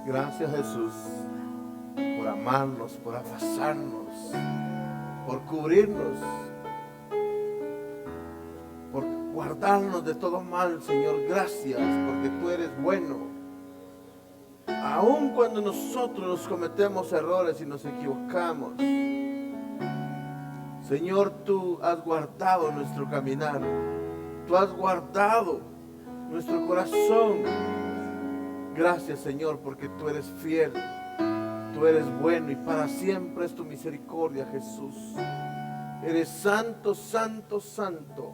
Gracias, Jesús, por amarnos, por abrazarnos, por cubrirnos, por guardarnos de todo mal, Señor. Gracias, porque tú eres bueno. Aun cuando nosotros cometemos errores y nos equivocamos, Señor, tú has guardado nuestro caminar. Tú has guardado nuestro corazón. Gracias, Señor, porque tú eres fiel. Tú eres bueno y para siempre es tu misericordia, Jesús. Eres santo, santo, santo.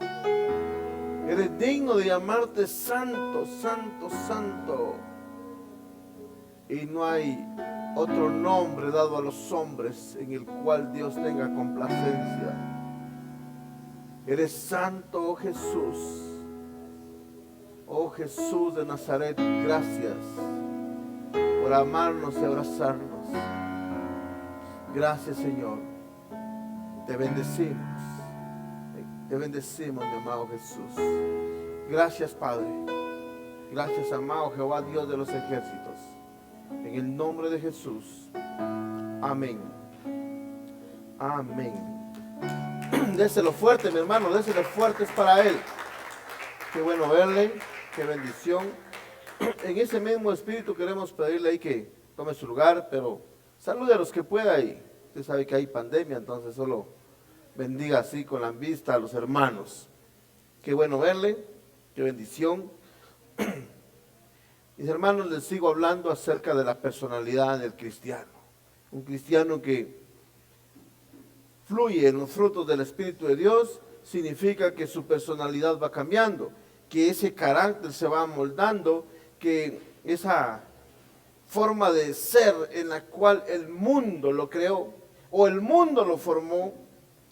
Eres digno de llamarte santo, santo, santo. Y no hay otro nombre dado a los hombres en el cual Dios tenga complacencia. Eres santo, oh Jesús. Oh Jesús de Nazaret, gracias por amarnos y abrazarnos. Gracias, Señor. Te bendecimos. Te bendecimos, mi amado Jesús. Gracias, Padre. Gracias, amado Jehová, Dios de los ejércitos. En el nombre de Jesús. Amén. Amén. Déselo fuerte, mi hermano. Déselo fuerte, es para Él. Qué bueno verle. Qué bendición. En ese mismo espíritu queremos pedirle ahí que tome su lugar, pero salude a los que pueda y usted sabe que hay pandemia, entonces solo bendiga así con la vista a los hermanos. Qué bueno verle, qué bendición. Mis hermanos, les sigo hablando acerca de la personalidad del cristiano. Un cristiano que fluye en los frutos del Espíritu de Dios significa que su personalidad va cambiando, que ese carácter se va amoldando, que esa forma de ser en la cual el mundo lo creó o el mundo lo formó,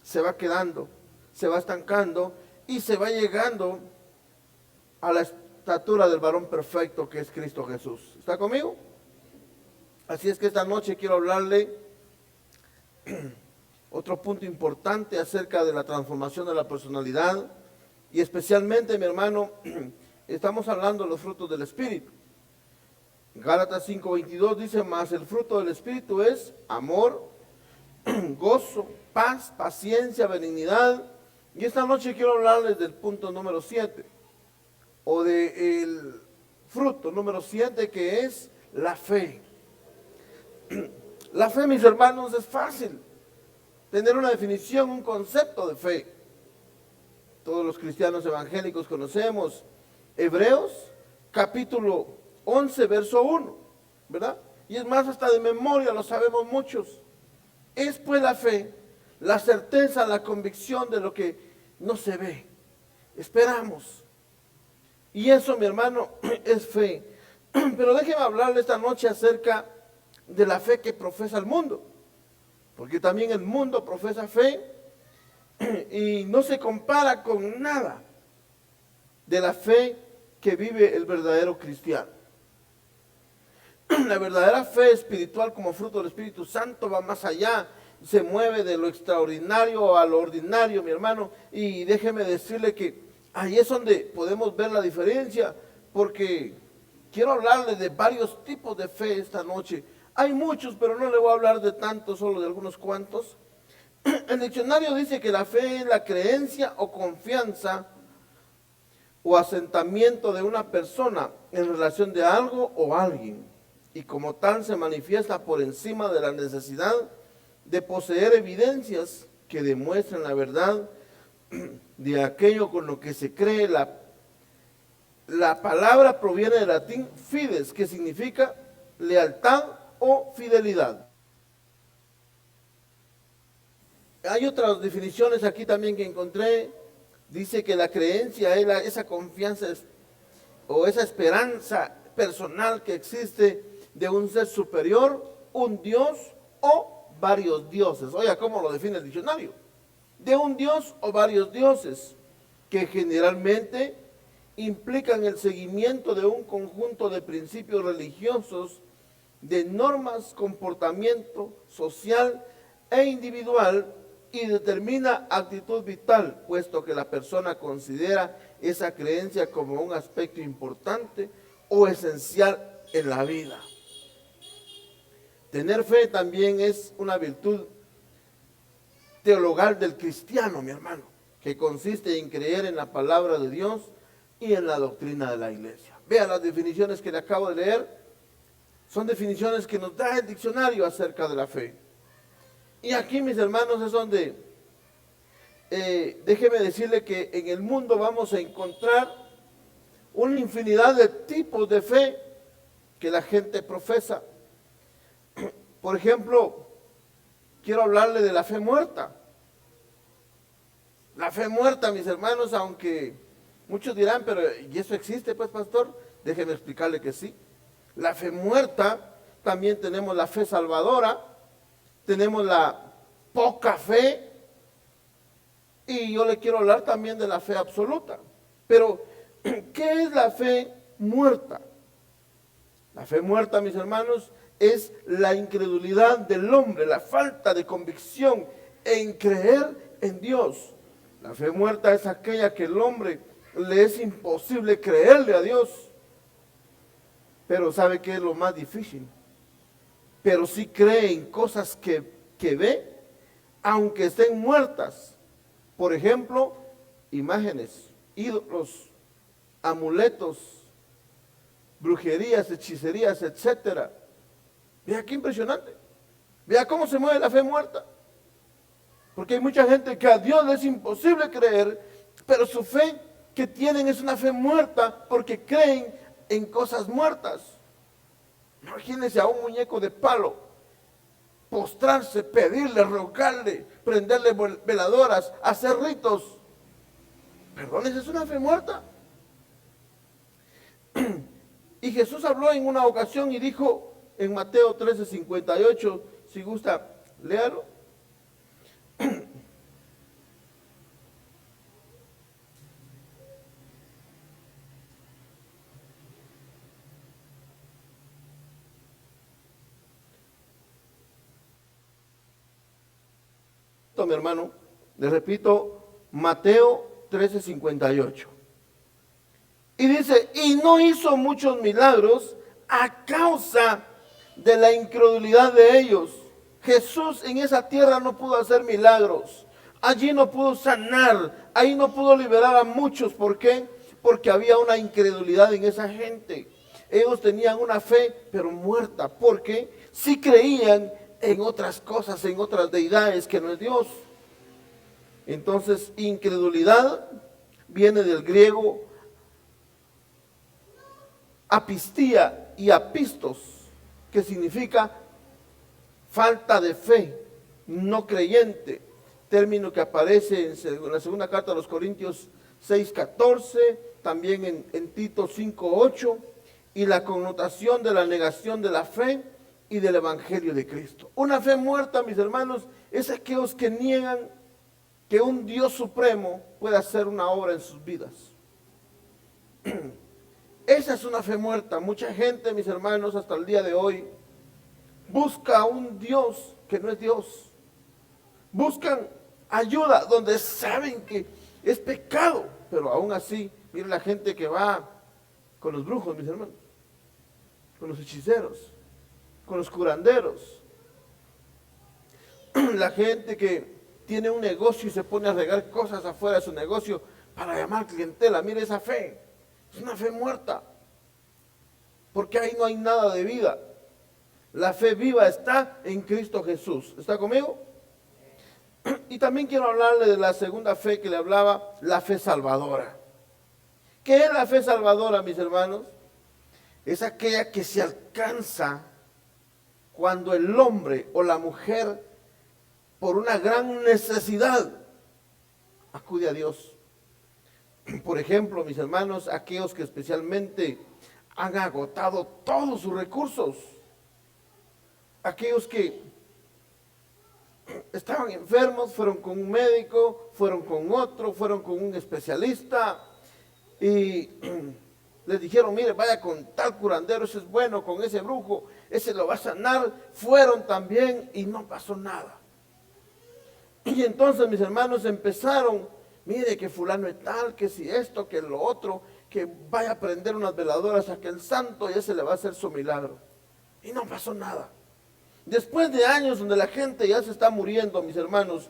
se va quedando, se va estancando y se va llegando a la estatura del varón perfecto que es Cristo Jesús. ¿Está conmigo? Así es que esta noche quiero hablarle otro punto importante acerca de la transformación de la personalidad y especialmente, mi hermano, estamos hablando de los frutos del Espíritu. Gálatas 5:22 dice: mas el fruto del Espíritu es amor, gozo, paz, paciencia, benignidad. Y esta noche quiero hablarles del punto número 7, o del fruto número 7, que es la fe. La fe, mis hermanos, es fácil tener una definición, un concepto de fe. Todos los cristianos evangélicos conocemos Hebreos capítulo 11, verso 1, ¿verdad? Y es más, hasta de memoria lo sabemos muchos. Es pues la fe, la certeza, la convicción de lo que no se ve. Esperamos. Y eso, mi hermano, es fe. Pero déjeme hablarle esta noche acerca de la fe que profesa el mundo. Porque también el mundo profesa fe y no se compara con nada de la fe que vive el verdadero cristiano. La verdadera fe espiritual como fruto del Espíritu Santo va más allá, se mueve de lo extraordinario a lo ordinario, mi hermano, y déjeme decirle que ahí es donde podemos ver la diferencia, porque quiero hablarle de varios tipos de fe esta noche. Hay muchos, pero no le voy a hablar de tantos, solo de algunos cuantos. El diccionario dice que la fe es la creencia o confianza o asentamiento de una persona en relación de algo o alguien, y como tal se manifiesta por encima de la necesidad de poseer evidencias que demuestren la verdad de aquello con lo que se cree. La palabra proviene del latín fides, que significa lealtad o fidelidad. Hay otras definiciones aquí también que encontré. Dice que la creencia es esa confianza o esa esperanza personal que existe de un ser superior, un Dios o varios dioses. Oiga, ¿cómo lo define el diccionario? De un Dios o varios dioses, que generalmente implican el seguimiento de un conjunto de principios religiosos, de normas, comportamiento social e individual, y determina actitud vital, puesto que la persona considera esa creencia como un aspecto importante o esencial en la vida. Tener fe también es una virtud teologal del cristiano, mi hermano, que consiste en creer en la palabra de Dios y en la doctrina de la iglesia. Vea las definiciones que le acabo de leer, son definiciones que nos da el diccionario acerca de la fe. Y aquí, mis hermanos, es donde, déjeme decirle que en el mundo vamos a encontrar una infinidad de tipos de fe que la gente profesa. Por ejemplo, quiero hablarle de la fe muerta. La fe muerta, mis hermanos, aunque muchos dirán, pero ¿y eso existe, pues, pastor? Déjeme explicarle que sí. La fe muerta, también tenemos la fe salvadora, tenemos la poca fe, y yo le quiero hablar también de la fe absoluta. Pero, ¿qué es la fe muerta? La fe muerta, mis hermanos, es la incredulidad del hombre, la falta de convicción en creer en Dios. La fe muerta es aquella que el hombre le es imposible creerle a Dios. Pero ¿sabe qué es lo más difícil? Pero sí cree en cosas que ve, aunque estén muertas. Por ejemplo, imágenes, ídolos, amuletos, brujerías, hechicerías, etcétera. Vea qué impresionante. Vea cómo se mueve la fe muerta. Porque hay mucha gente que a Dios le es imposible creer, pero su fe que tienen es una fe muerta porque creen en cosas muertas. Imagínense a un muñeco de palo, postrarse, pedirle, rogarle, prenderle veladoras, hacer ritos. Perdón, esa es una fe muerta. Y Jesús habló en una ocasión y dijo en Mateo 13:58, si gusta, léalo. Mi hermano, le repito, Mateo 13:58. Y dice, y no hizo muchos milagros a causa de la incredulidad de ellos. Jesús en esa tierra no pudo hacer milagros. Allí no pudo sanar, ahí no pudo liberar a muchos. ¿Por qué? Porque había una incredulidad en esa gente. Ellos tenían una fe, pero muerta, porque sí creían en otras cosas, en otras deidades que no es Dios. Entonces, incredulidad viene del griego apistía y apistos, que significa falta de fe, no creyente, término que aparece en la segunda carta a los Corintios 6:14, también en Tito 5:8, y la connotación de la negación de la fe y del evangelio de Cristo. Una fe muerta, mis hermanos, es aquellos que niegan que un Dios supremo pueda hacer una obra en sus vidas. Esa es una fe muerta. Mucha gente, mis hermanos, hasta el día de hoy, busca a un Dios que no es Dios. Buscan ayuda donde saben que es pecado, pero aún así, miren la gente que va con los brujos, mis hermanos, con los hechiceros, con los curanderos, la gente que tiene un negocio y se pone a regar cosas afuera de su negocio para llamar clientela. Mire esa fe, es una fe muerta, porque ahí no hay nada de vida. La fe viva está en Cristo Jesús. ¿Está conmigo? Y también quiero hablarle de la segunda fe que le hablaba, la fe salvadora. ¿Qué es la fe salvadora, mis hermanos? Es aquella que se alcanza cuando el hombre o la mujer, por una gran necesidad, acude a Dios. Por ejemplo, mis hermanos, aquellos que especialmente han agotado todos sus recursos, aquellos que estaban enfermos, fueron con un médico, fueron con otro, fueron con un especialista y les dijeron, mire, vaya con tal curandero, ese es bueno, con ese brujo, ese lo va a sanar. Fueron también y no pasó nada. Y entonces, mis hermanos, empezaron, mire que fulano es tal, que si esto, que lo otro, que vaya a prender unas veladoras a aquel santo y ese le va a hacer su milagro. Y no pasó nada. Después de años donde la gente ya se está muriendo, mis hermanos,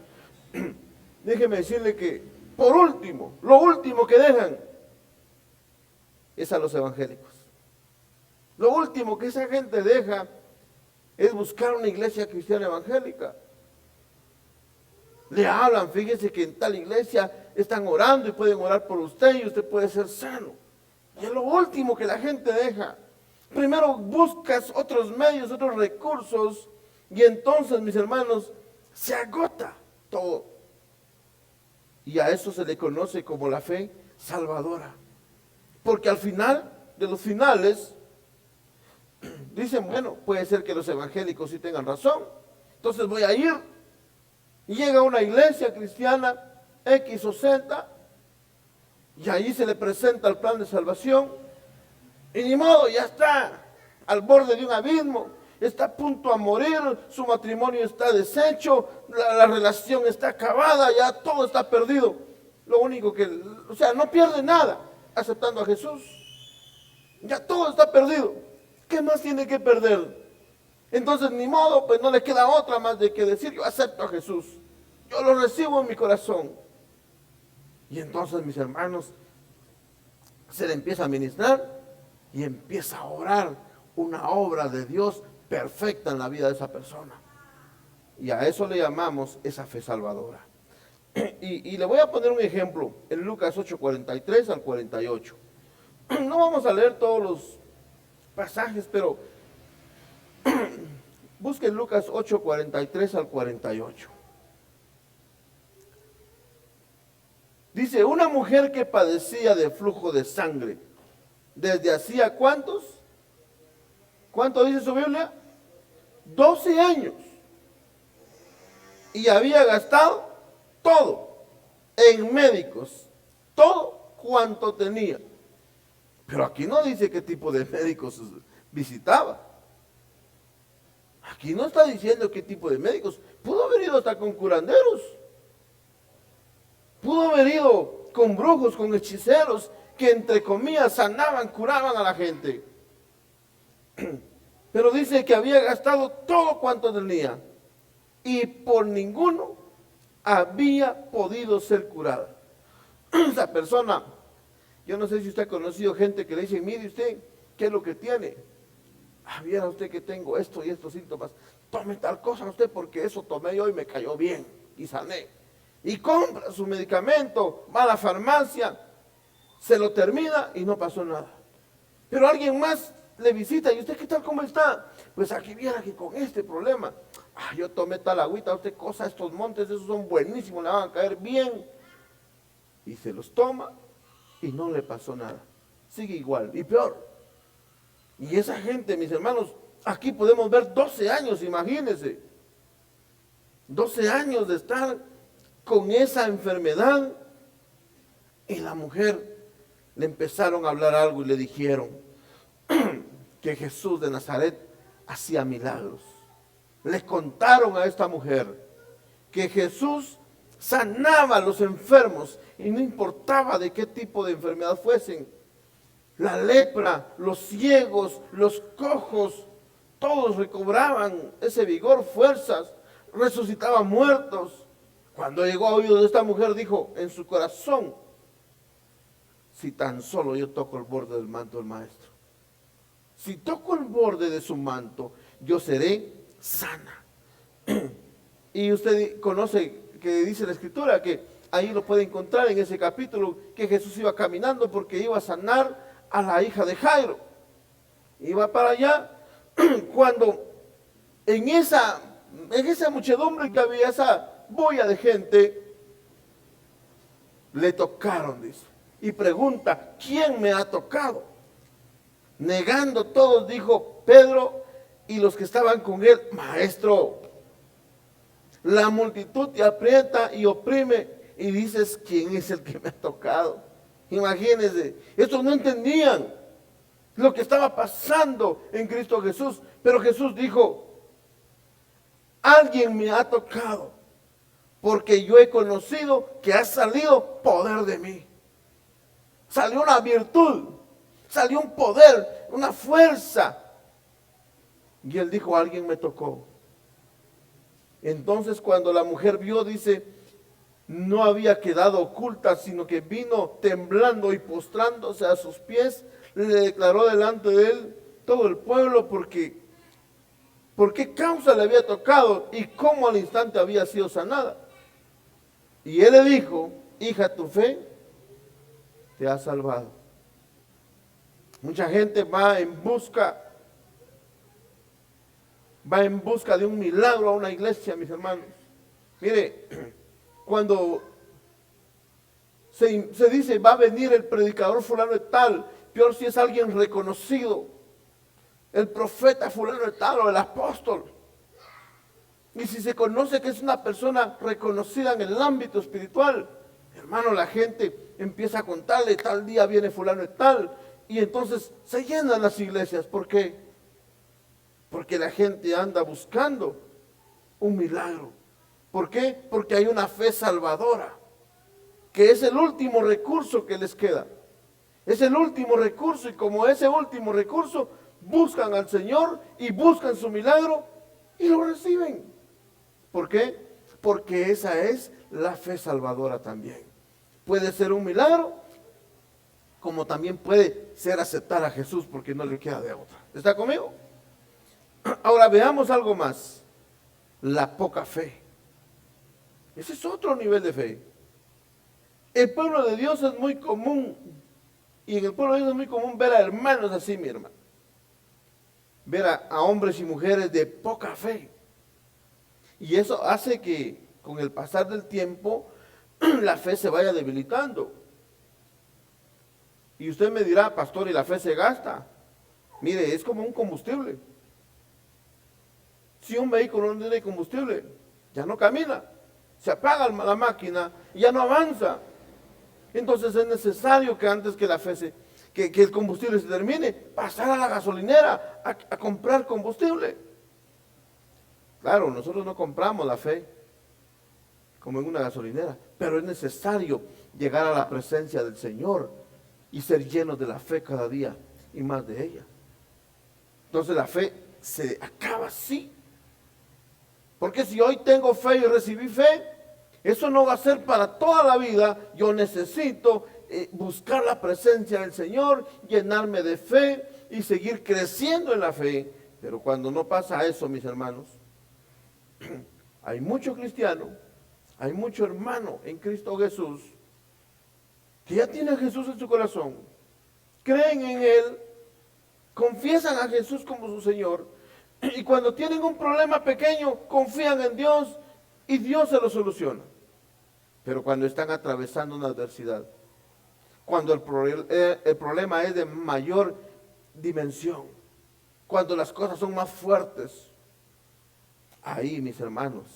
déjeme decirle que, por último, lo último que dejan es a los evangélicos. Lo último que esa gente deja es buscar una iglesia cristiana evangélica. Le hablan, fíjese que en tal iglesia están orando y pueden orar por usted y usted puede ser sano. Y es lo último que la gente deja. Primero buscas otros medios, otros recursos, y entonces, mis hermanos, se agota todo. Y a eso se le conoce como la fe salvadora. Porque al final de los finales, dicen, bueno, puede ser que los evangélicos sí tengan razón, entonces voy a ir. Y llega una iglesia cristiana X o Z, y ahí se le presenta el plan de salvación, y ni modo, ya está al borde de un abismo, está a punto a morir, su matrimonio está deshecho, la relación está acabada, ya todo está perdido. Lo único que, o sea, no pierde nada aceptando a Jesús. Ya todo está perdido. ¿Qué más tiene que perder? Entonces, ni modo, pues no le queda otra más de que decir, yo acepto a Jesús. Yo lo recibo en mi corazón. Y entonces, mis hermanos, se le empieza a ministrar y empieza a orar una obra de Dios perfecta en la vida de esa persona. Y a eso le llamamos esa fe salvadora. Y le voy a poner un ejemplo en Lucas 8:43 al 48. No vamos a leer todos los pasajes, pero busquen Lucas 8:43 al 48. Dice, una mujer que padecía de flujo de sangre, desde hacía ¿cuántos? ¿Cuánto dice su Biblia? 12 años. Y había gastado todo en médicos, todo cuanto tenía. Pero aquí no dice qué tipo de médicos visitaba. Aquí no está diciendo qué tipo de médicos. Pudo haber ido hasta con curanderos. Pudo haber ido con brujos, con hechiceros, que entre comillas sanaban, curaban a la gente. Pero dice que había gastado todo cuanto tenía y por ninguno había podido ser curada. Esa persona, yo no sé si usted ha conocido gente que le dice, mire usted, ¿qué es lo que tiene? Viera usted que tengo esto y estos síntomas, tome tal cosa usted porque eso tomé yo y me cayó bien y sané. Y compra su medicamento, va a la farmacia, se lo termina y no pasó nada. Pero alguien más le visita y usted, ¿qué tal, cómo está? Pues aquí viera que con este problema, yo tomé tal agüita, usted cosa, estos montes, esos son buenísimos, le van a caer bien. Y se los toma y no le pasó nada. Sigue igual y peor. Y esa gente, mis hermanos, aquí podemos ver 12 años, imagínense. 12 años de estar con esa enfermedad. Y la mujer le empezaron a hablar algo y le dijeron que Jesús de Nazaret hacía milagros. Le contaron a esta mujer que Jesús sanaba a los enfermos y no importaba de qué tipo de enfermedad fuesen. La lepra, los ciegos, los cojos, todos recobraban ese vigor, fuerzas, resucitaban muertos. Cuando llegó a oídos de esta mujer, dijo en su corazón, si tan solo yo toco el borde del manto del maestro, si toco el borde de su manto, yo seré sana. Y usted conoce que dice la escritura, que ahí lo puede encontrar en ese capítulo, que Jesús iba caminando porque iba a sanar a la hija de Jairo. Iba para allá, cuando en esa muchedumbre que había, esa boya de gente, le tocaron, dice. Y pregunta, ¿quién me ha tocado? Negando todos, dijo Pedro y los que estaban con él, maestro, la multitud te aprieta y oprime y dices, ¿quién es el que me ha tocado? Imagínense, estos no entendían lo que estaba pasando en Cristo Jesús, pero Jesús dijo, alguien me ha tocado, porque yo he conocido que ha salido poder de mí. Salió una virtud, salió un poder, una fuerza. Y él dijo, alguien me tocó. Entonces cuando la mujer vio, dice, no había quedado oculta, sino que vino temblando y postrándose a sus pies, le declaró delante de él todo el pueblo por qué causa le había tocado y cómo al instante había sido sanada. Y él le dijo, hija, tu fe te ha salvado. Mucha gente va en busca de un milagro a una iglesia, mis hermanos. Mire, cuando se dice va a venir el predicador fulano de tal, peor si es alguien reconocido, el profeta fulano de tal o el apóstol. Y si se conoce que es una persona reconocida en el ámbito espiritual, hermano, la gente empieza a contarle, tal día viene fulano de tal, y entonces se llenan las iglesias. ¿Por qué? Porque la gente anda buscando un milagro. ¿Por qué? Porque hay una fe salvadora, que es el último recurso que les queda. Es el último recurso, y como ese último recurso, buscan al Señor y buscan su milagro y lo reciben. ¿Por qué? Porque esa es la fe salvadora también. Puede ser un milagro, como también puede ser aceptar a Jesús, porque no le queda de otra. ¿Está conmigo? Ahora veamos algo más. La poca fe. Ese es otro nivel de fe. El pueblo de Dios es muy común, y en el pueblo de Dios es muy común ver a hermanos así, mi hermano. Ver a hombres y mujeres de poca fe. Y eso hace que con el pasar del tiempo la fe se vaya debilitando. Y usted me dirá, pastor, ¿y la fe se gasta? Mire, es como un combustible. Si un vehículo no tiene combustible, ya no camina. Se apaga la máquina y ya no avanza. Entonces es necesario que antes que la fe que el combustible se termine, pasar a la gasolinera a comprar combustible. Claro, nosotros no compramos la fe como en una gasolinera, pero es necesario llegar a la presencia del Señor y ser llenos de la fe cada día y más de ella. Entonces la fe se acaba así. Porque si hoy tengo fe y recibí fe, eso no va a ser para toda la vida. Yo necesito buscar la presencia del Señor, llenarme de fe y seguir creciendo en la fe. Pero cuando no pasa eso, mis hermanos, hay mucho cristiano, hay mucho hermano en Cristo Jesús que ya tiene a Jesús en su corazón, creen en Él, confiesan a Jesús como su Señor, y cuando tienen un problema pequeño, confían en Dios y Dios se lo soluciona. Pero cuando están atravesando una adversidad, cuando el problema es de mayor dimensión, cuando las cosas son más fuertes, ahí, mis hermanos,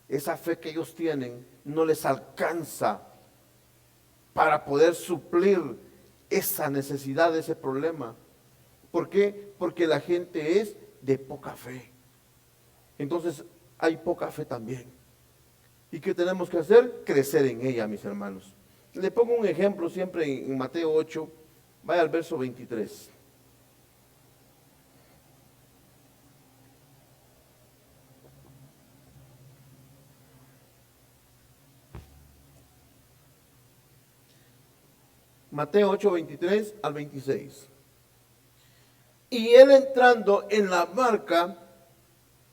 esa fe que ellos tienen no les alcanza para poder suplir esa necesidad, ese problema. ¿Por qué? Porque la gente es de poca fe. Entonces hay poca fe también. ¿Y qué tenemos que hacer? Crecer en ella, mis hermanos. Le pongo un ejemplo siempre en Mateo 8, vaya al verso 23. Mateo 8, 23 al 26. Y él entrando en la barca,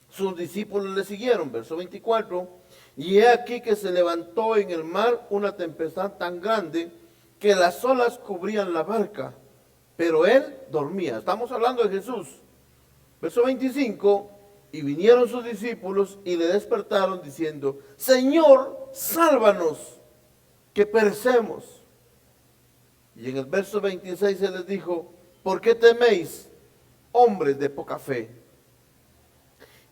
sus discípulos le siguieron, verso 24. Y he aquí que se levantó en el mar una tempestad tan grande que las olas cubrían la barca, pero él dormía. Estamos hablando de Jesús. Verso 25. Y vinieron sus discípulos y le despertaron diciendo: Señor, sálvanos, que perecemos. Y en el verso 26 se les dijo: ¿por qué teméis, hombres de poca fe?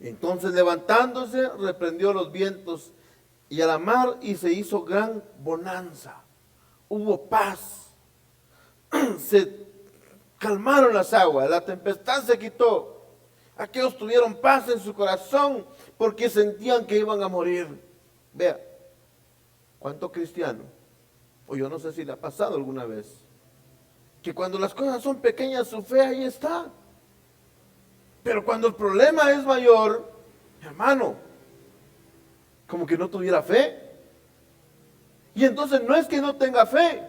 Entonces levantándose, reprendió los vientos y a la mar, y se hizo gran bonanza. Hubo paz. Se calmaron las aguas, la tempestad se quitó. Aquellos tuvieron paz en su corazón porque sentían que iban a morir. Vea, ¿cuánto cristiano? O yo no sé si le ha pasado alguna vez, que cuando las cosas son pequeñas, su fe ahí está. Pero cuando el problema es mayor, hermano, como que no tuviera fe. Y entonces no es que no tenga fe,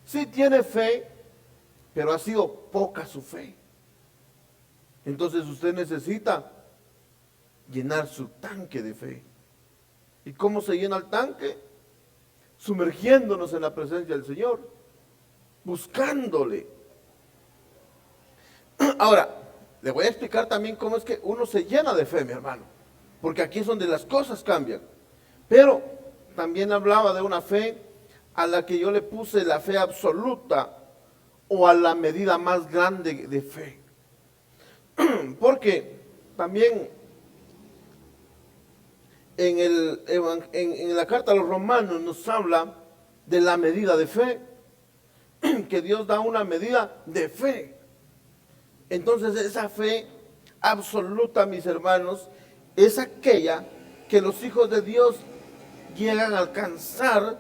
sí tiene fe, pero ha sido poca su fe. Entonces usted necesita llenar su tanque de fe. ¿Y cómo se llena el tanque? Sumergiéndonos en la presencia del Señor, buscándole. Ahora, le voy a explicar también cómo es que uno se llena de fe, mi hermano, porque aquí es donde las cosas cambian. Pero también hablaba de una fe a la que yo le puse la fe absoluta o a la medida más grande de fe. Porque también en la carta a los romanos nos habla de la medida de fe, que Dios da una medida de fe. Entonces esa fe absoluta, mis hermanos, es aquella que los hijos de Dios llegan a alcanzar.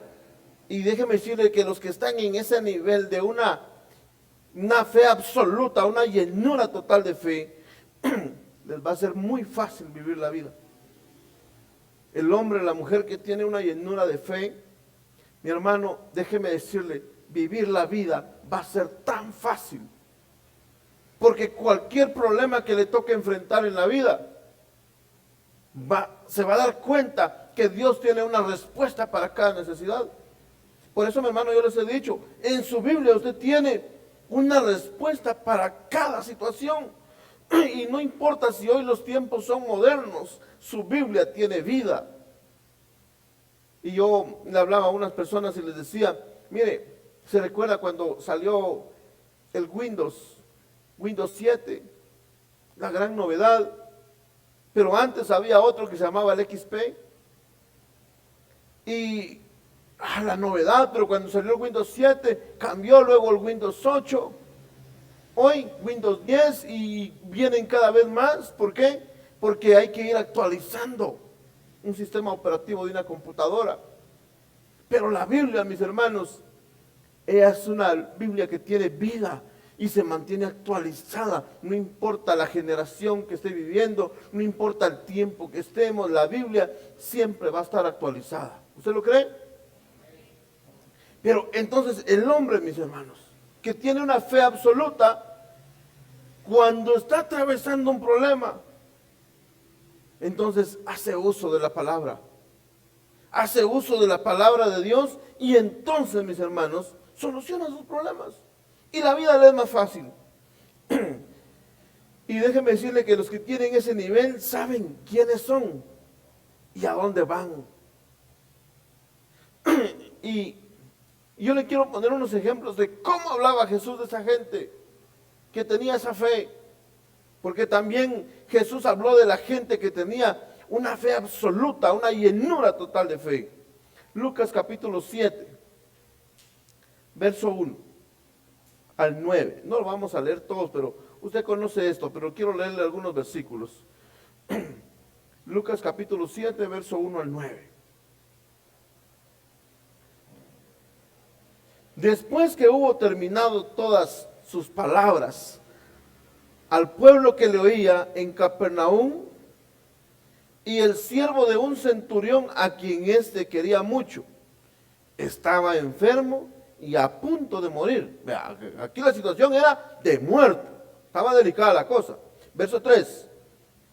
Y déjeme decirle que los que están en ese nivel de una fe absoluta, una llenura total de fe, les va a ser muy fácil vivir la vida. El hombre, la mujer que tiene una llenura de fe, mi hermano, déjeme decirle, vivir la vida va a ser tan fácil. Porque cualquier problema que le toque enfrentar en la vida, se va a dar cuenta que Dios tiene una respuesta para cada necesidad. Por eso, mi hermano, yo les he dicho, en su Biblia usted tiene una respuesta para cada situación. Y no importa si hoy los tiempos son modernos, su Biblia tiene vida. Y yo le hablaba a unas personas y les decía, mire, ¿se recuerda cuando salió el Windows 7? La gran novedad. Pero antes había otro que se llamaba el XP. Y la novedad, pero cuando salió el Windows 7, cambió luego el Windows 8. Hoy Windows 10 y vienen cada vez más. ¿Por qué? Porque hay que ir actualizando un sistema operativo de una computadora. Pero la Biblia, mis hermanos, es una Biblia que tiene vida y se mantiene actualizada. No importa la generación que esté viviendo, no importa el tiempo que estemos, la Biblia siempre va a estar actualizada. ¿Usted lo cree? Pero entonces el hombre, mis hermanos, que tiene una fe absoluta, cuando está atravesando un problema, entonces hace uso de la palabra. Hace uso de la palabra de Dios y entonces, mis hermanos, soluciona sus problemas. Y la vida le es más fácil. Y déjenme decirle que los que tienen ese nivel saben quiénes son y a dónde van. Y yo le quiero poner unos ejemplos de cómo hablaba Jesús de esa gente que tenía esa fe. Porque también Jesús habló de la gente que tenía una fe absoluta, una llenura total de fe. Lucas capítulo 7, verso 1 al 9. No lo vamos a leer todos, pero usted conoce esto, pero quiero leerle algunos versículos. Lucas capítulo 7, verso 1 al 9. Después que hubo terminado todas sus palabras al pueblo que le oía en Capernaum, y el siervo de un centurión a quien éste quería mucho, estaba enfermo y a punto de morir. Vea, aquí la situación era de muerte, estaba delicada la cosa. Verso 3,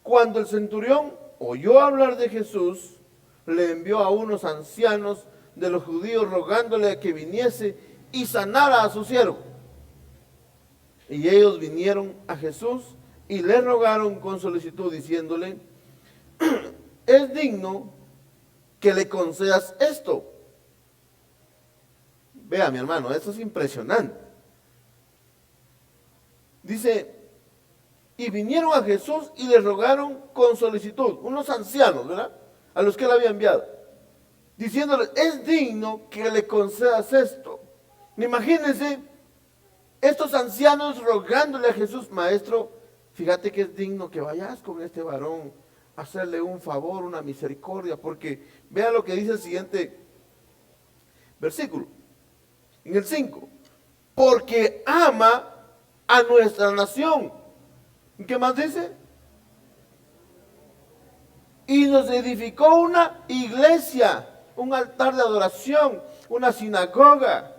cuando el centurión oyó hablar de Jesús, le envió a unos ancianos de los judíos rogándole a que viniese y sanara a su siervo. Y ellos vinieron a Jesús y le rogaron con solicitud diciéndole, es digno que le concedas esto. Vea, mi hermano, esto es impresionante. Dice, y vinieron a Jesús y le rogaron con solicitud, unos ancianos, ¿verdad? A los que él había enviado, diciéndole, es digno que le concedas esto. Imagínense, estos ancianos rogándole a Jesús, maestro, fíjate que es digno que vayas con este varón, hacerle un favor, una misericordia, porque vea lo que dice el siguiente versículo, en el 5, porque ama a nuestra nación. ¿Y qué más dice? y nos edificó una iglesia, un altar de adoración, una sinagoga.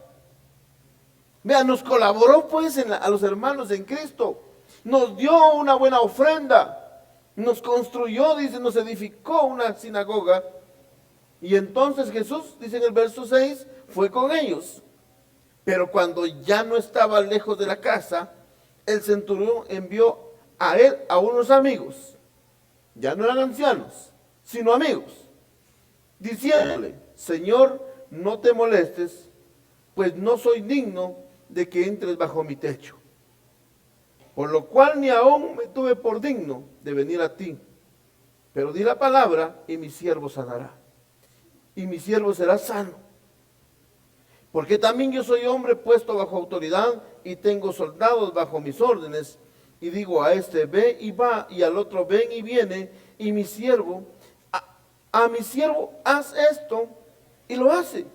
Vea, nos colaboró pues a los hermanos en Cristo, nos dio una buena ofrenda, nos construyó, dice, nos edificó una sinagoga. Y entonces Jesús, dice en el verso 6, fue con ellos. Pero cuando ya no estaba lejos de la casa, el centurión envió a él a unos amigos, ya no eran ancianos, sino amigos, diciéndole: Señor, no te molestes, pues no soy digno de que entres bajo mi techo. Por lo cual ni aún me tuve por digno de venir a ti. Pero di la palabra y mi siervo sanará. Y mi siervo será sano. Porque también yo soy hombre puesto bajo autoridad y tengo soldados bajo mis órdenes. Y digo a este: ve y va, y al otro: ven y viene. Y mi siervo, a mi siervo, haz esto, y lo hace.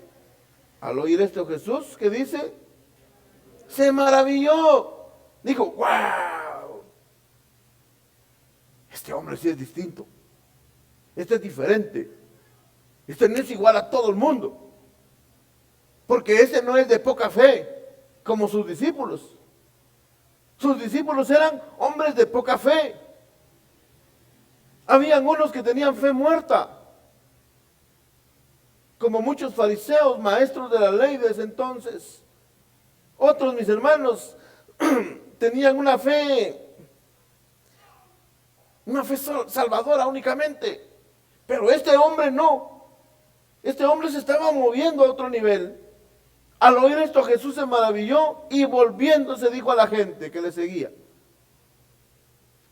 Al oír esto Jesús, ¿qué dice? Se maravilló. Dijo: wow, este hombre sí es distinto. Este es diferente. Este no es igual a todo el mundo. Porque ese no es de poca fe, como sus discípulos. Sus discípulos eran hombres de poca fe. Habían unos que tenían fe muerta, como muchos fariseos, maestros de la ley de ese entonces. Otros, mis hermanos, tenían una fe salvadora únicamente. Pero este hombre no. Este hombre se estaba moviendo a otro nivel. Al oír esto, Jesús se maravilló y volviéndose dijo a la gente que le seguía: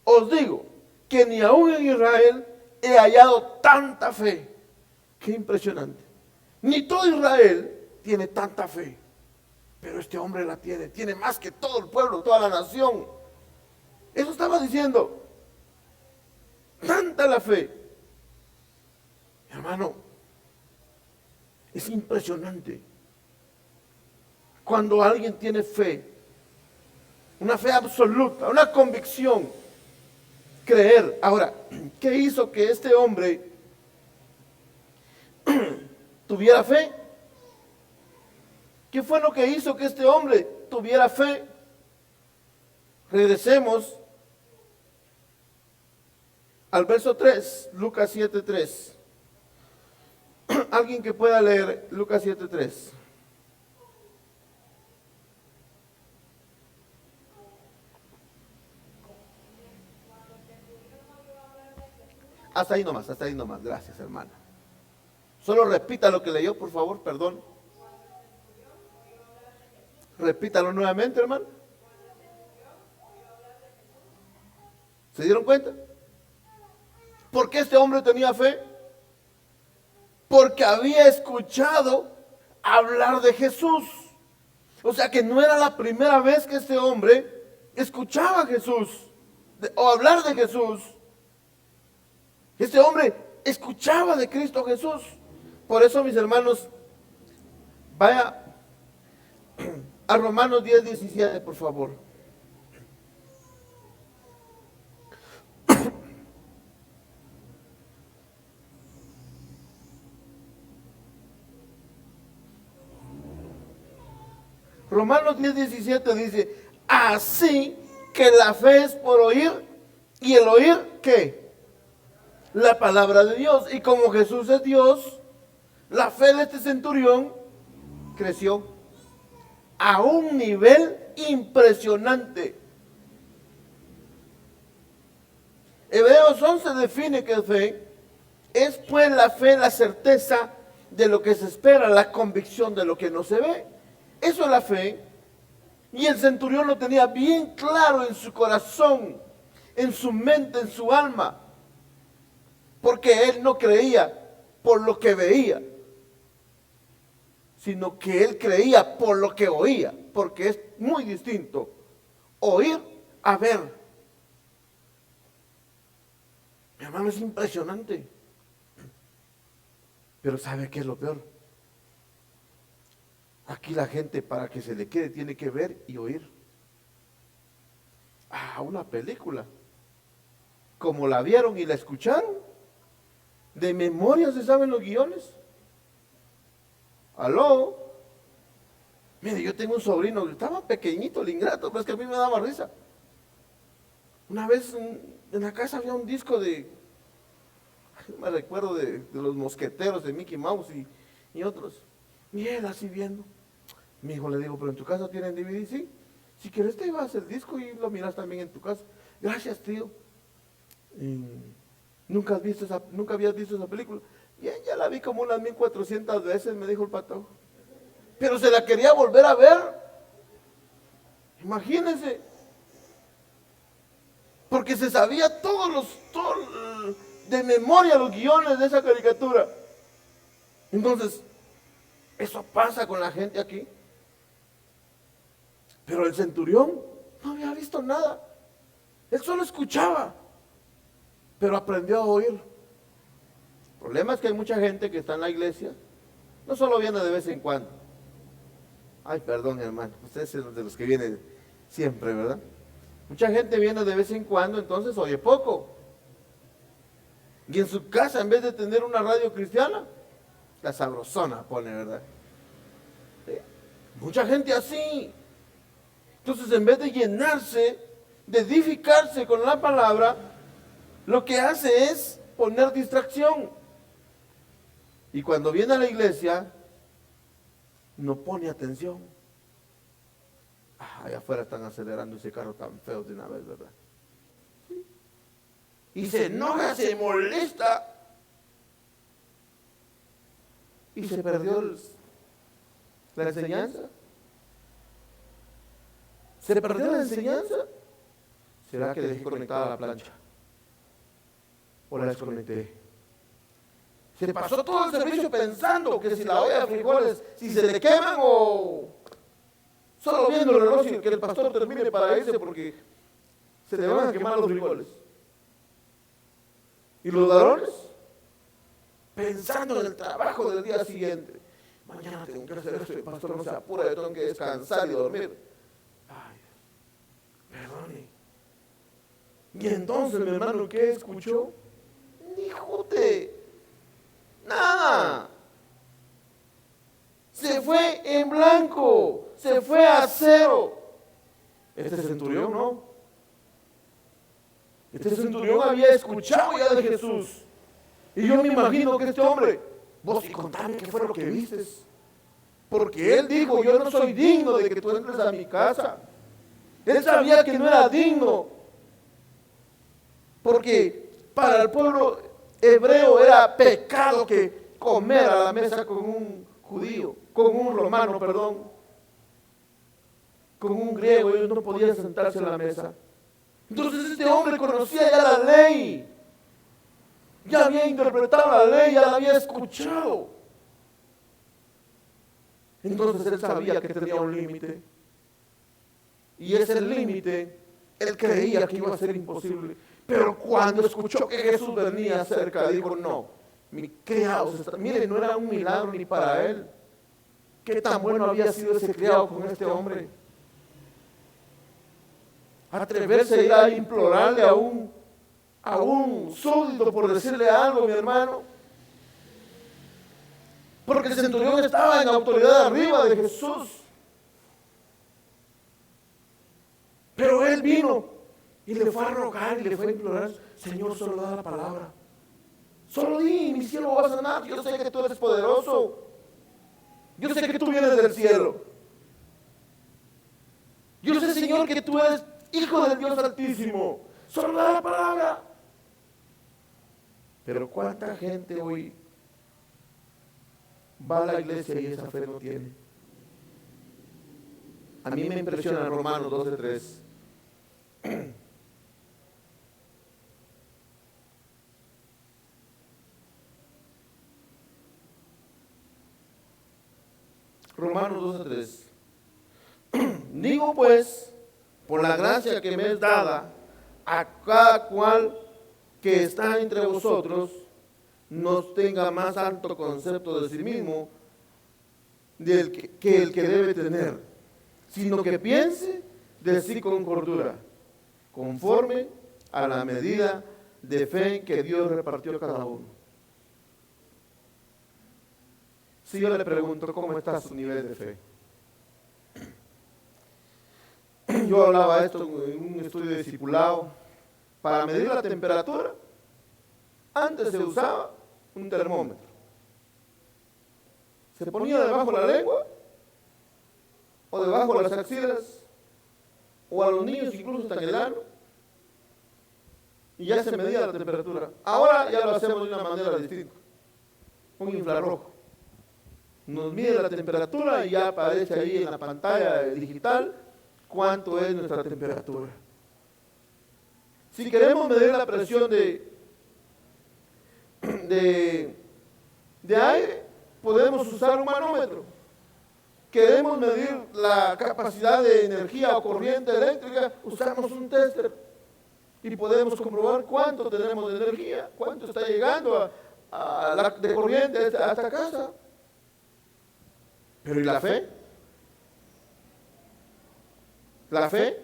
os digo que ni aún en Israel he hallado tanta fe. Qué impresionante. Ni todo Israel tiene tanta fe, pero este hombre la tiene más que todo el pueblo, toda la nación. Eso estaba diciendo. Tanta la fe. Hermano, es impresionante cuando alguien tiene fe, una fe absoluta, una convicción, creer. Ahora, ¿qué hizo que este hombre tuviera fe? ¿Qué fue lo que hizo que este hombre tuviera fe? Regresemos al verso 3, Lucas 7:3. Alguien que pueda leer Lucas 7:3. Hasta ahí nomás, gracias, hermana. Solo repita lo que leyó, por favor, perdón. Repítalo nuevamente, hermano. ¿Se dieron cuenta? ¿Por qué este hombre tenía fe? Porque había escuchado hablar de Jesús. O sea que no era la primera vez que este hombre escuchaba a Jesús o hablar de Jesús. Este hombre escuchaba de Cristo Jesús. Por eso, mis hermanos, vaya a Romanos 10:17, por favor. Romanos 10:17 dice: así que la fe es por oír, y el oír, ¿qué? La palabra de Dios. Y como Jesús es Dios, la fe de este centurión creció a un nivel impresionante. Hebreos 11 define que fe es pues la fe, la certeza de lo que se espera, la convicción de lo que no se ve. Eso es la fe. Y el centurión lo tenía bien claro en su corazón, en su mente, en su alma. Porque él no creía por lo que veía, sino que él creía por lo que oía. Porque es muy distinto oír a ver. Mi hermano, es impresionante. Pero ¿sabe qué es lo peor? Aquí la gente, para que se le quede, tiene que ver y oír. Una película. Como la vieron y la escucharon, ¿De memoria se saben los guiones? ¿Aló? Mire, yo tengo un sobrino que estaba pequeñito, el ingrato, pero es que a mí me daba risa. Una vez en la casa había un disco no me recuerdo de los mosqueteros, de Mickey Mouse y otros. Y él así viendo. Mi hijo le digo, pero en tu casa tienen DVD, sí. Si quieres te llevas el disco y lo miras también en tu casa. Gracias, tío. ¿Nunca habías visto esa película? Bien, ya la vi como unas 1400 veces, me dijo el pato. Pero se la quería volver a ver. Imagínense. Porque se sabía todos de memoria los guiones de esa caricatura. Entonces, eso pasa con la gente aquí. Pero el centurión no había visto nada. Él solo escuchaba, pero aprendió a oír. El problema es que hay mucha gente que está en la iglesia, no solo viene de vez en cuando. Ay, perdón, hermano, usted es de los que vienen siempre, ¿verdad? Mucha gente viene de vez en cuando, entonces oye poco. Y en su casa, en vez de tener una radio cristiana, la sabrosona pone, ¿verdad? ¿Sí? Mucha gente así. Entonces, en vez de llenarse, de edificarse con la palabra, lo que hace es poner distracción. Y cuando viene a la iglesia, no pone atención. Allá afuera están acelerando ese carro tan feo de una vez, ¿verdad? ¿Sí? Y se enoja, se molesta. Y se perdió la enseñanza. ¿Se perdió la enseñanza? ¿Será que dejé conectada la plancha? ¿O la desconecté? Se pasó todo el servicio pensando que si la olla de frijoles, si se le queman o solo viendo el reloj y que el pastor termine para irse porque se le van a quemar los frijoles. ¿Y los ladrones? Pensando en el trabajo del día siguiente. Mañana tengo que hacer esto, el pastor no se apura, yo tengo que descansar y dormir. Ay, perdone. Y entonces, mi hermano, ¿qué escuchó? Ni jote. Nada. Se fue en blanco. Se fue a cero. Este centurión no. Este centurión había escuchado ya de Jesús. Y yo me imagino que este hombre, vos y contame qué fue lo que vistes. Porque él dijo, yo no soy digno de que tú entres a mi casa. Él sabía que no era digno. Porque para el pueblo hebreo era pecado que comer a la mesa con un judío, con un romano, perdón, con un griego. Ellos no podían sentarse a la mesa. Entonces este hombre conocía ya la ley. Ya había interpretado la ley, ya la había escuchado. Entonces él sabía que tenía un límite. Y ese límite, él creía que iba a ser imposible. Pero cuando escuchó que Jesús venía cerca, dijo, no, mi criado, mire, no era un milagro ni para él. Qué tan bueno había sido ese criado con este hombre. Atreverse a ir a implorarle a un súbdito por decirle algo, mi hermano. Porque el centurión estaba en autoridad arriba de Jesús. Pero él vino y le fue a rogar y le fue a implorar, Señor, solo da la palabra. Solo di, mi cielo va a sanar. Yo sé que tú eres poderoso. Yo sé que tú vienes del cielo. Yo sé, Señor, que tú eres Hijo del Dios Altísimo. Solo da la palabra. Pero ¿cuánta gente hoy va a la iglesia y esa fe no tiene? A mí me impresiona Romanos 12:3. Romanos 12:3. Digo pues, por la gracia que me es dada, a cada cual que está entre vosotros, no tenga más alto concepto de sí mismo que el que debe tener, sino que piense de sí con cordura, conforme a la medida de fe que Dios repartió a cada uno. si yo le pregunto cómo está su nivel de fe. Yo hablaba esto en un estudio de discipulado. Para medir la temperatura, antes se usaba un termómetro. Se ponía debajo de la lengua, o debajo de las axilas, o a los niños incluso hasta en el ano, y ya se medía la temperatura. Ahora ya lo hacemos de una manera distinta, un infrarrojo. Nos mide la temperatura y ya aparece ahí en la pantalla digital cuánto es nuestra temperatura. Si queremos medir la presión de aire, podemos usar un manómetro. Queremos medir la capacidad de energía o corriente eléctrica, usamos un tester y podemos comprobar cuánto tenemos de energía, cuánto está llegando de corriente a esta casa. Pero ¿y la fe? ¿La fe?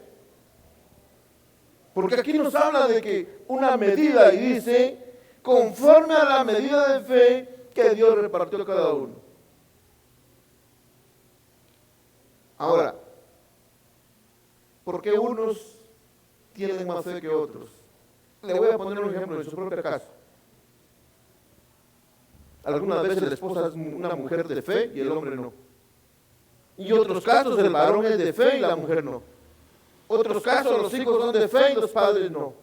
Porque aquí nos habla de que una medida, y dice, conforme a la medida de fe que Dios repartió a cada uno. Ahora, ¿por qué unos tienen más fe que otros? Le voy a poner un ejemplo de su propio caso. Algunas veces la esposa es una mujer de fe y el hombre no. Y otros casos el varón es de fe y la mujer no. Otros casos los hijos son de fe y los padres no.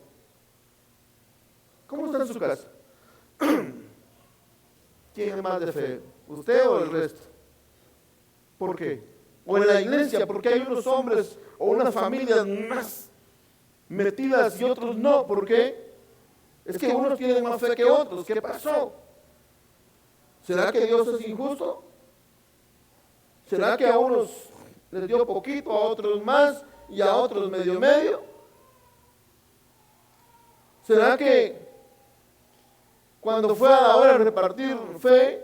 ¿Cómo está en su casa? ¿Quién es más de fe? ¿Usted o el resto? ¿Por qué? O en la iglesia, porque hay unos hombres o unas familias más metidas y otros no. ¿Por qué? Es que unos tienen más fe que otros. ¿Qué pasó? ¿Será que Dios es injusto? ¿Será que a unos les dio poquito, a otros más y a otros medio medio? ¿Será que cuando fue a la hora de repartir fe,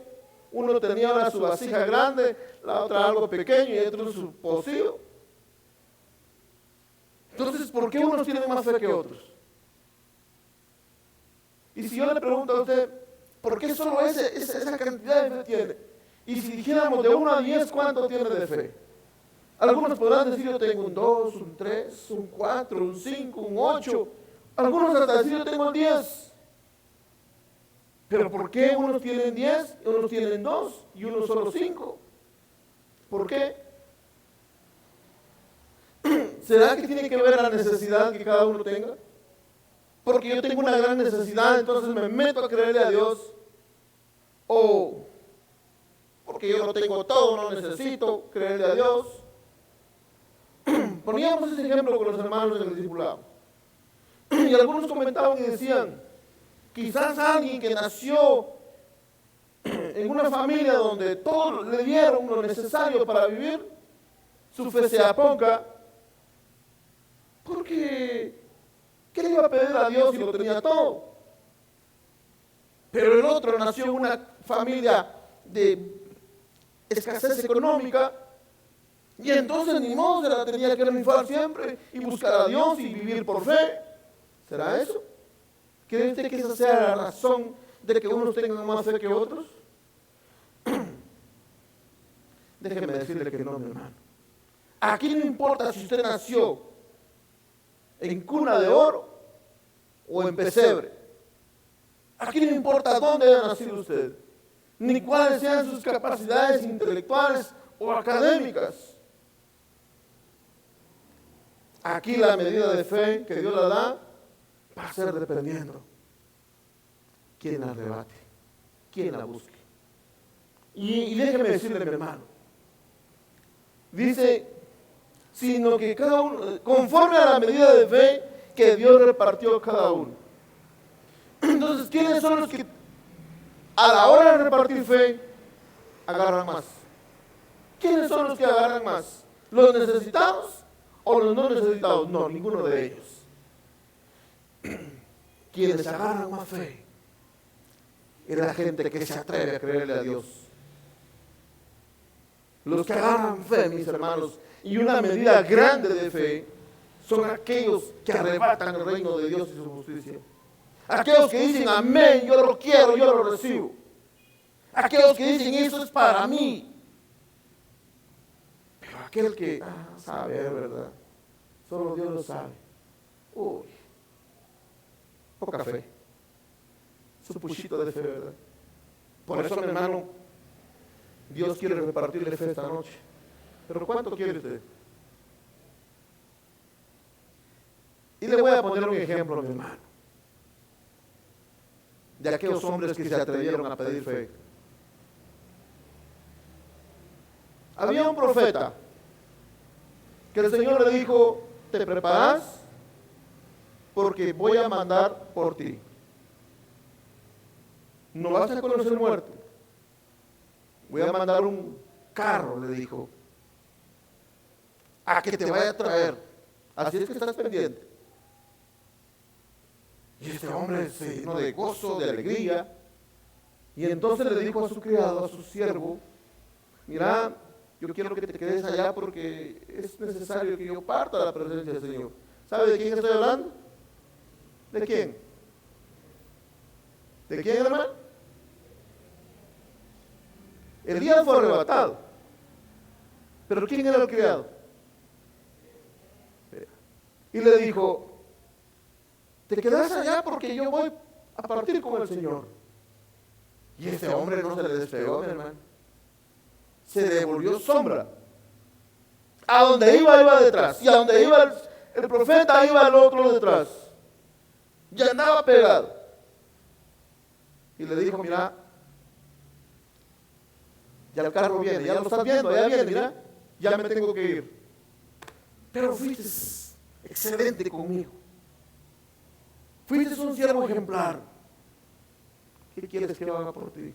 uno tenía ahora su vasija grande, la otra algo pequeño y otro su pocillo? Entonces, ¿por qué unos tienen más fe que otros? Y si yo le pregunto a usted, ¿por qué solo esa cantidad de fe tiene? Y si dijéramos de 1 a 10, ¿cuánto tiene de fe? Algunos podrán decir, yo tengo un 2, un 3, un 4, un 5, un 8. Algunos hasta decir, yo tengo el 10. Pero ¿por qué unos tienen 10, unos tienen 2 y unos solo 5? ¿Por qué? ¿Será que tiene que ver la necesidad que cada uno tenga? Porque yo tengo una gran necesidad, entonces me meto a creerle a Dios. O porque yo lo tengo todo, no necesito creerle a Dios. Poníamos ese ejemplo con los hermanos en el discipulado. Y algunos comentaban y decían, quizás alguien que nació en una familia donde todos le dieron lo necesario para vivir, su fe sea poca, porque ¿qué le iba a pedir a Dios si lo tenía todo? Pero el otro nació en una familia de escasez económica y entonces ni modo, se la tenía que rifar siempre y buscar a Dios y vivir por fe. ¿Será eso? ¿Cree usted que esa sea la razón de que unos tengan más fe que otros? Déjeme decirle que no, mi hermano. Aquí no importa si usted nació en cuna de oro o en pesebre. Aquí no importa dónde haya nacido usted, ni cuáles sean sus capacidades intelectuales o académicas. Aquí la medida de fe que Dios la da va a ser dependiendo quién la arrebate, quién la busque. Y déjeme decirle, mi hermano, dice, sino que cada uno, conforme a la medida de fe que Dios repartió a cada uno. Entonces, ¿quiénes son los que a la hora de repartir fe agarran más? ¿Quiénes son los que agarran más? ¿Los necesitados o los no necesitados? No, ninguno de ellos. Quienes agarran más fe es la gente que se atreve a creerle a Dios. Los que agarran fe, mis hermanos, y una medida grande de fe, son aquellos que arrebatan el reino de Dios y su justicia. Aquellos que dicen, amén, yo lo quiero, yo lo recibo. aquellos que dicen eso es para mí. Pero aquel que sabe, ¿verdad? Solo Dios lo sabe. Uy, poca fe. Su puchito de fe, ¿verdad? Por eso, mi hermano, Dios quiere repartirle fe esta noche. Pero ¿cuánto quiere usted? Y le voy a poner un ejemplo, mi hermano, de aquellos hombres que se atrevieron a pedir fe. Había un profeta que el Señor le dijo: te preparas porque voy a mandar por ti. No vas a conocer muerte. Voy a mandar un carro, le dijo, a que te vaya a traer. Así es que estás pendiente. Y este hombre se llenó de gozo, de alegría. Y entonces le dijo a su criado, a su siervo: mira, yo quiero que te quedes allá porque es necesario que yo parta de la presencia del Señor. ¿Sabe de quién estoy hablando? ¿De quién? ¿De quién, hermano? Elías fue arrebatado. ¿Pero quién era el criado? Y le dijo: te quedas allá porque yo voy a partir con el Señor. Y este hombre no se le despegó, mi hermano. Se devolvió sombra. A donde iba detrás. Y a donde iba el profeta, iba el otro detrás. Ya andaba pegado. Y le dijo: mira, ya el carro viene, ya lo estás viendo, ya viene, mira, ya me tengo que ir. Pero fuiste excelente conmigo. Fuiste un siervo ejemplar. ¿Qué quieres que yo haga por ti?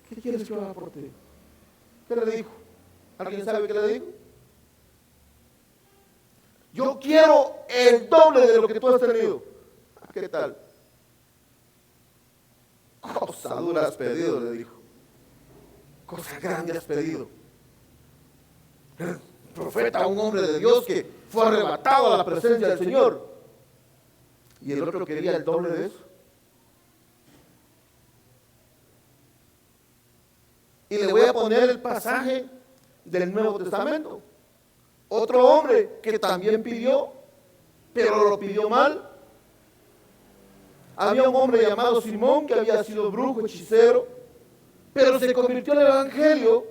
¿Qué quieres que yo haga por ti? ¿Qué le dijo? ¿Alguien sabe qué le dijo? Yo quiero el doble de lo que tú has tenido. ¿Qué tal? Cosa dura has pedido, le dijo. Cosa grande has pedido. El profeta, un hombre de Dios que fue arrebatado a la presencia del Señor. Y el otro quería el doble de eso. Y le voy a poner el pasaje del Nuevo Testamento. Otro hombre que también pidió, pero lo pidió mal. Había un hombre llamado Simón que había sido brujo, hechicero, pero se convirtió en el Evangelio.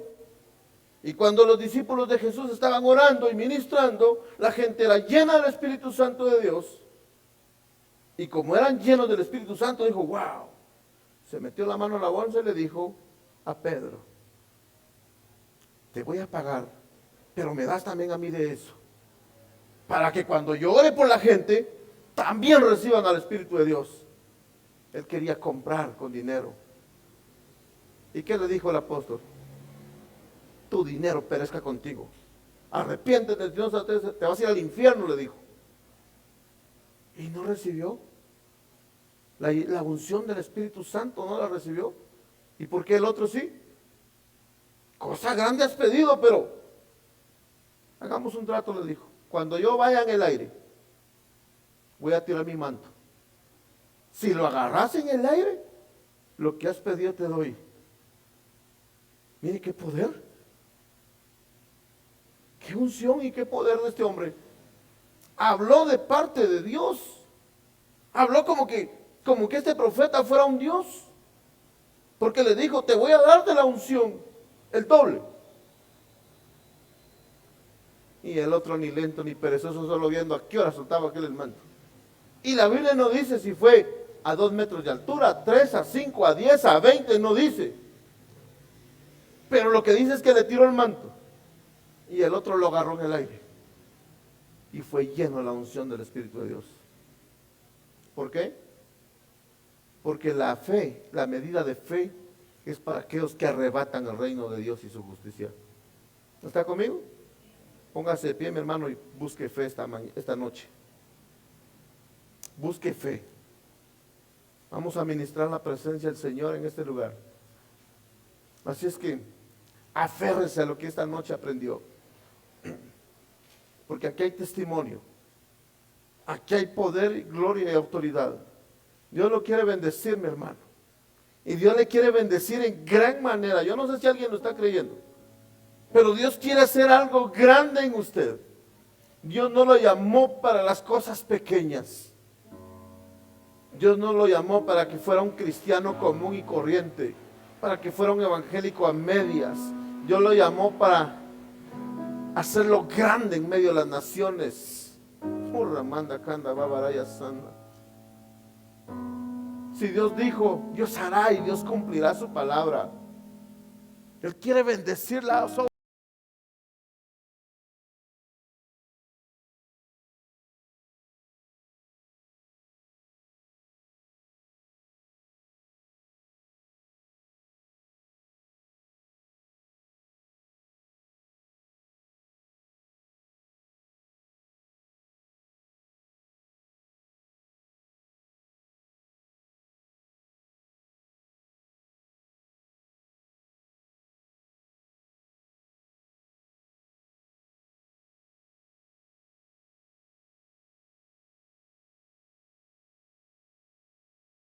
Y cuando los discípulos de Jesús estaban orando y ministrando, la gente era llena del Espíritu Santo de Dios. Y como eran llenos del Espíritu Santo, dijo: wow. Se metió la mano en la bolsa y le dijo a Pedro: te voy a pagar, pero me das también a mí de eso, para que cuando yo ore por la gente, también reciban al Espíritu de Dios. Él quería comprar con dinero. ¿Y qué le dijo el apóstol? Tu dinero perezca contigo. Arrepiéntete, te vas a ir al infierno, le dijo. Y no recibió la unción del Espíritu Santo, no la recibió. ¿Y por qué el otro sí? Cosa grande has pedido, pero hagamos un trato, le dijo. Cuando yo vaya en el aire, voy a tirar mi manto. Si lo agarras en el aire, lo que has pedido te doy. Mire qué poder, qué unción y qué poder de este hombre. Habló de parte de Dios. Habló como que este profeta fuera un Dios. Porque le dijo: te voy a dar de la unción, el doble. Y el otro, ni lento ni perezoso, solo viendo a qué hora soltaba aquel el manto. Y la Biblia no dice si fue a 2 metros de altura, a 3, a 5, a 10, a 20, no dice. Pero lo que dice es que le tiró el manto. Y el otro lo agarró en el aire. Y fue lleno de la unción del Espíritu de Dios. ¿Por qué? Porque la fe, la medida de fe, es para aquellos que arrebatan el reino de Dios y su justicia. ¿Está conmigo? Póngase de pie, mi hermano, y busque fe esta noche. Busque fe. Vamos a ministrar la presencia del Señor en este lugar. Así es que aférrese a lo que esta noche aprendió. Porque aquí hay testimonio. Aquí hay poder, gloria y autoridad. Dios lo quiere bendecir, mi hermano. Y Dios le quiere bendecir en gran manera. Yo no sé si alguien lo está creyendo, pero Dios quiere hacer algo grande en usted. Dios no lo llamó para las cosas pequeñas. Dios no lo llamó para que fuera un cristiano común y corriente, para que fuera un evangélico a medias. Dios lo llamó para hacerlo grande en medio de las naciones. Si Dios dijo, Dios hará y Dios cumplirá su palabra. Él quiere bendecir las obras.